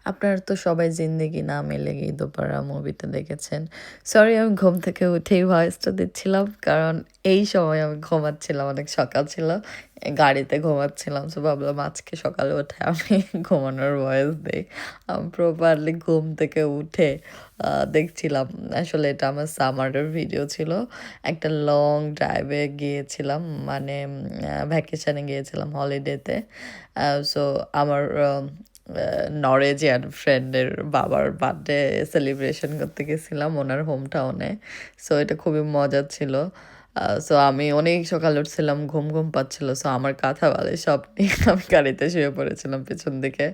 আপনারা তো সবাই জিন্দেগি না মিলেগি দোপারা মুভিটা দেখেছেন। সরি আমি ঘুম থেকে উঠেই ভয়েসটা দিচ্ছিলাম কারণ এই সময় আমি ঘুমাচ্ছিলাম, অনেক সকাল ছিল, গাড়িতে ঘুমাচ্ছিলাম। সো ভাবলাম আজকে সকালে উঠে আমি ঘুমানোর ভয়েস দিই। আমি প্রপারলি ঘুম থেকে উঠে দেখছিলাম। আসলে এটা আমার সামারের ভিডিও ছিল। একটা লং ড্রাইভে গিয়েছিলাম, মানে ভ্যাকেশনে গিয়েছিলাম, হলিডেতে। সো আমার নরওয়েজিয়ান ফ্রেন্ডের বাবার বার্থডে সেলিব্রেশন করতে গেছিলাম ওনার হোম টাউনে। সো এটা খুবই মজার ছিল। সো আমি অনেক সকালে উঠছিলাম, ঘুম ঘুম পাচ্ছিল। সো আমার কাঁথা বালিশ সব নিয়ে আমি গাড়িতে শুয়ে পড়েছিলাম পেছন দিকে।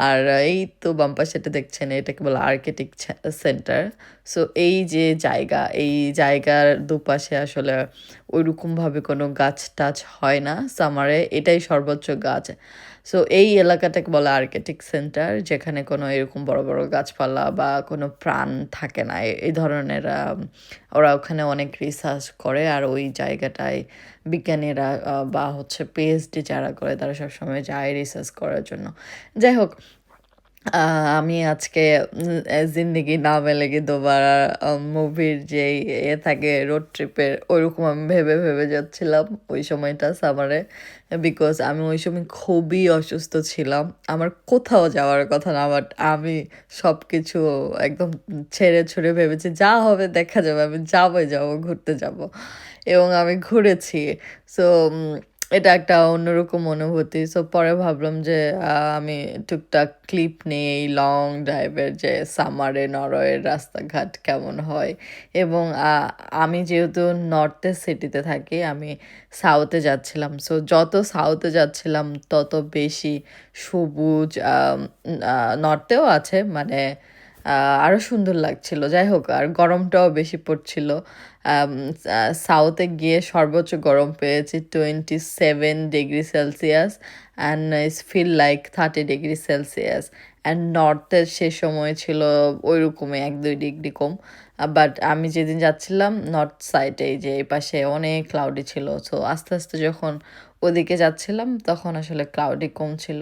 আর এই তো বাম্পার সেটা দেখছেন, এটাকে বলে আর্কিটেক্ট সেন্টার। সো এই যে জায়গা, এই জায়গার দুপাশে আসলে ওইরকমভাবে কোনো গাছ টাছ হয় না সামারে, এটাই সর্বোচ্চ গাছ। সো এই এলাকাটাকে বলে আর্কিটেক্ট সেন্টার, যেখানে কোনো এরকম বড় বড় গাছপালা বা কোনো প্রাণ থাকে না। এই ধরনের ওরা ওখানে অনেক রিসার্চ করে, আর ওই জায়গাটায় বিজ্ঞানীরা বা হচ্ছে পিএইচডি যারা করে তারা সবসময় যায় রিসার্চ করার জন্য। যাই হোক, আমি আজকে জিন্দেগি না মিলেগি দোবারা মুভির যেই থাকে রোড ট্রিপের, ওইরকম আমি ভেবে ভেবে যাচ্ছিলাম ওই সময়টা সামারে। বিকজ আমি ওই সময় খুবই অসুস্থ ছিলাম, আমার কোথাও যাওয়ার কথা না, বাট আমি সব কিছু একদম ছেড়ে ছুড়ে ভেবেছি যা হবে দেখা যাবে, আমি যাবো ঘুরতে যাব। এবং আমি ঘুরেছি। সো এটা একটা অন্যরকম অনুভূতি। সো পরে ভাবলাম যে আমি টুকটাক ক্লিপ নিই এই লং ড্রাইভের, যে সামারে নরওয়ের রাস্তাঘাট কেমন হয়। এবং আমি যেহেতু নর্থের সিটিতে থাকি, আমি সাউথে যাচ্ছিলাম। সো যত সাউথে যাচ্ছিলাম তত বেশি সবুজ, নর্থেও আছে, মানে আরও সুন্দর লাগছিল। যাই হোক, আর গরমটাও বেশি পড়ছিল। সাউথে গিয়ে সর্বোচ্চ গরম পেয়েছি 27 degree Celsius, and it's feel like 30 degree Celsius. And নর্থের সে সময় ছিল ওইরকমই 1-2 ডিগ্রি কম। বাট আমি যেদিন যাচ্ছিলাম নর্থ সাইডে, এই যে এই পাশে অনেক ক্লাউডি ছিল। সো আস্তে আস্তে যখন ওদিকে যাচ্ছিলাম তখন আসলে ক্লাউডি কম ছিল।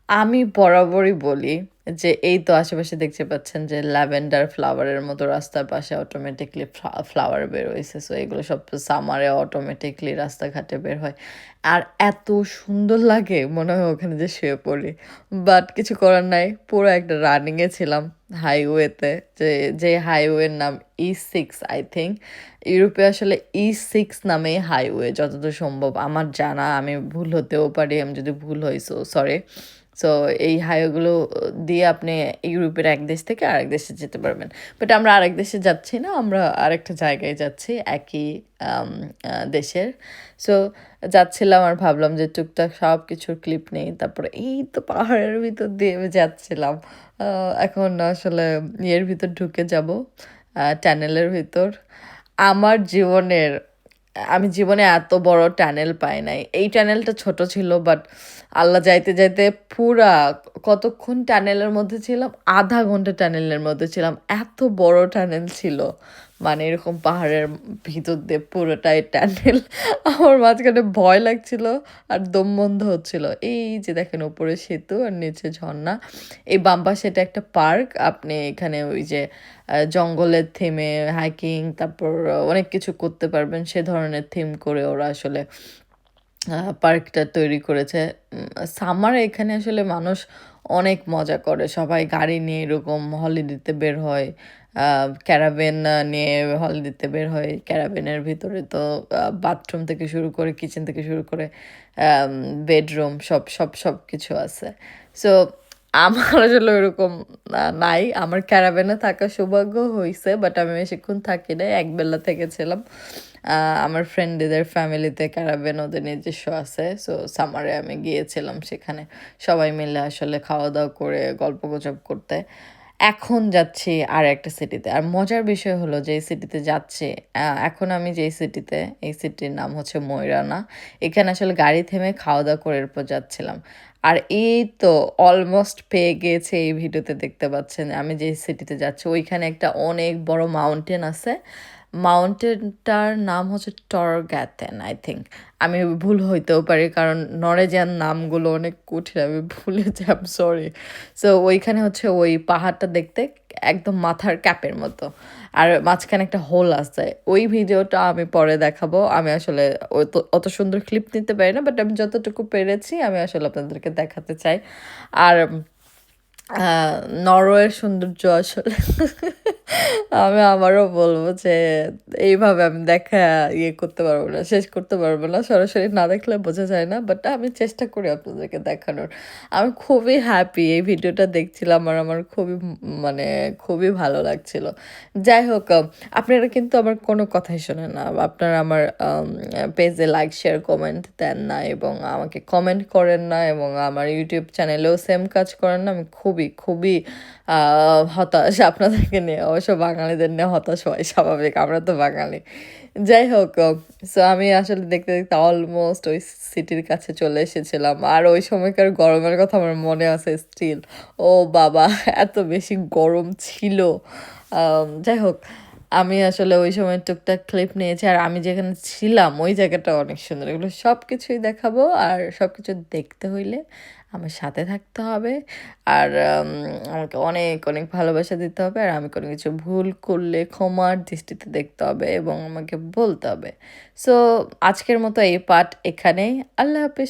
আমি বরাবরই বলি যে এই তো আশেপাশে দেখতে পাচ্ছেন যে ল্যাভেন্ডার ফ্লাওয়ারের মতো রাস্তার পাশে অটোমেটিকলি ফ্লাওয়ার বের হয়েছে। সো এগুলো সব সামারে অটোমেটিকলি রাস্তাঘাটে বের হয়, আর এত সুন্দর লাগে মনে হয় ওখানে যে শুয়ে পড়ি। বাট কিছু করার নাই, পুরো একটা রানিংয়ে ছিলাম হাইওয়েতে, যে হাইওয়ের নাম E6 আই থিঙ্ক। ইউরোপে আসলে E6 নামেই হাইওয়ে যতদূর সম্ভব আমার জানা, আমি ভুল হতেও পারি, আমি যদি ভুল হই সো সরি। সো এই হাইওয়েগুলো দিয়ে আপনি ইউরোপের এক দেশ থেকে আরেক দেশে যেতে পারবেন। বাট আমরা আরেক দেশে যাচ্ছি না, আমরা আরেকটা জায়গায় যাচ্ছি একই দেশের। সো যাচ্ছিলাম আর ভাবলাম যে টুকটাক সব কিছুর ক্লিপ নেই, তারপরে এই তো পাহাড়ের ভিতর দিয়ে আমি যাচ্ছিলাম। এখন আসলে ইয়ের ভিতর ঢুকে যাব, টানেলের ভিতর। আমার জীবনের আমি জীবনে এত বড় টানেল পাই নাই। এই টানেলটা ছোট ছিল, বাট আল্লাহ যাইতে যাইতে পুরা কতক্ষণ টানেলের মধ্যে ছিলাম, আধা ঘন্টা টানেলের মধ্যে ছিলাম, এত বড় টানেল ছিল। মানে এরকম পাহাড়ের ভিতর দিয়ে পুরোটাই টানেল। আমার মাঝখানে ভয় লাগছিল আর দম বন্ধ হচ্ছিল। এই যে দেখেন উপরে সেতু আর নিচে ঝর্ণা। এই বাম পাশে এটা একটা পার্ক, আপনি এখানে ওই যে জঙ্গলের থিমে হাইকিং, তারপর অনেক কিছু করতে পারবেন, সে ধরনের থিম করে ওরা আসলে পার্কটা তৈরি করেছে। সামারে এখানে আসলে মানুষ অনেক মজা করে, সবাই গাড়ি নিয়ে এরকম হলিডেতে বের হয়, ক্যারাভেন নিয়ে হলিডেতে বের হয়। ক্যারাভেনের ভিতরে তো বাথরুম থেকে শুরু করে কিচেন থেকে শুরু করে বেডরুম সব সব সব কিছু আছে। সো আমার আসলে ওরকম নাই, আমার ক্যারাভেনে থাকার সৌভাগ্য হয়েছে, বাট আমি বেশিক্ষণ থাকি নাই, একবেলা থেকেছিলাম। আমার ফ্রেন্ডদের ফ্যামিলিতে ক্যারাভেন ওদের নিজস্ব আছে। সো সামারে আমি গিয়েছিলাম সেখানে, সবাই মিলে আসলে খাওয়া দাওয়া করে গল্প গুজব করতে। এখন যাচ্ছি আর একটা সিটিতে, আর মজার বিষয় হলো যে এই সিটিতে যাচ্ছি, এখন আমি যেই সিটিতে, এই সিটির নাম হচ্ছে ময়রানা। এখানে আসলে গাড়ি থেমে খাওয়া দাওয়া করে এরপর যাচ্ছিলাম। আর এই তো অলমোস্ট পেয়ে গিয়েছে, এই ভিডিওতে দেখতে পাচ্ছেন আমি যে সিটিতে যাচ্ছি ওইখানে একটা অনেক বড় মাউন্টেন আছে। মাউন্টেনটার নাম হচ্ছে টরগ্যাতেন আই থিঙ্ক। আমি ভুল হইতেও পারি কারণ নরওয়েজিয়ান নামগুলো অনেক কঠিন, আমি ভুলে যাই, আই এম সরি। সো ওইখানে হচ্ছে ওই পাহাড়টা দেখতে একদম মাথার ক্যাপের মতো, আর মাঝখানে একটা হোল আছে। ওই ভিডিওটা আমি পরে দেখাবো। আমি আসলে অত সুন্দর ক্লিপ নিতে পারি না, বাট আমি যতটুকু পেরেছি আমি আসলে আপনাদেরকে দেখাতে চাই। আর আহ, নরওয়ের সৌন্দর্য আসলে আমি আবারও বলবো যে এইভাবে আমি দেখা করতে পারবো না, শেষ করতে পারবো না, সরাসরি না দেখলে বোঝা যায় না, বাট আমি চেষ্টা করি আপনাদেরকে দেখানোর। আমি খুবই হ্যাপি এই ভিডিওটা দেখছিলাম, আর আমার খুবই মানে খুবই ভালো লাগছিল। যাই হোক, আপনারা কিন্তু আমার কোনো কথাই শোনেন না, আপনারা আমার পেজে লাইক শেয়ার কমেন্ট দেন না, এবং আমাকে কমেন্ট করেন না, এবং আমার ইউটিউব চ্যানেলেও সেম কাজ করেন না। আমি খুবই খুবই হতাশ আপনাদেরকে নিয়ে। অবশ্য বাঙালিদের নিয়ে হতাশ হয়, স্বাভাবিক, আমরা তো বাঙালি। যাই হোক, সো আমি আসলে দেখতে দেখতে অলমোস্ট ওই সিটির কাছে চলে এসেছিলাম, আর ওই সময়কার গরমের কথা আমার মনে আছে স্টিল। ও বাবা, এত বেশি গরম ছিল। যাই হোক, আমি আসলে ওই সময় টুকটাক ক্লিপ নিয়েছি, আর আমি যেখানে ছিলাম ওই জায়গাটা অনেক সুন্দর। এগুলো সব কিছুই দেখাবো, আর সব কিছু দেখতে হইলে আমার সাথে থাকতে হবে, আর আমাকে অনেক অনেক ভালোবাসা দিতে হবে, আর আমি কোনো কিছু ভুল করলে ক্ষমার দৃষ্টিতে দেখতে হবে এবং আমাকে বলতে হবে। সো আজকের মতো এই পার্ট এখানেই। আল্লাহ হাফেজ।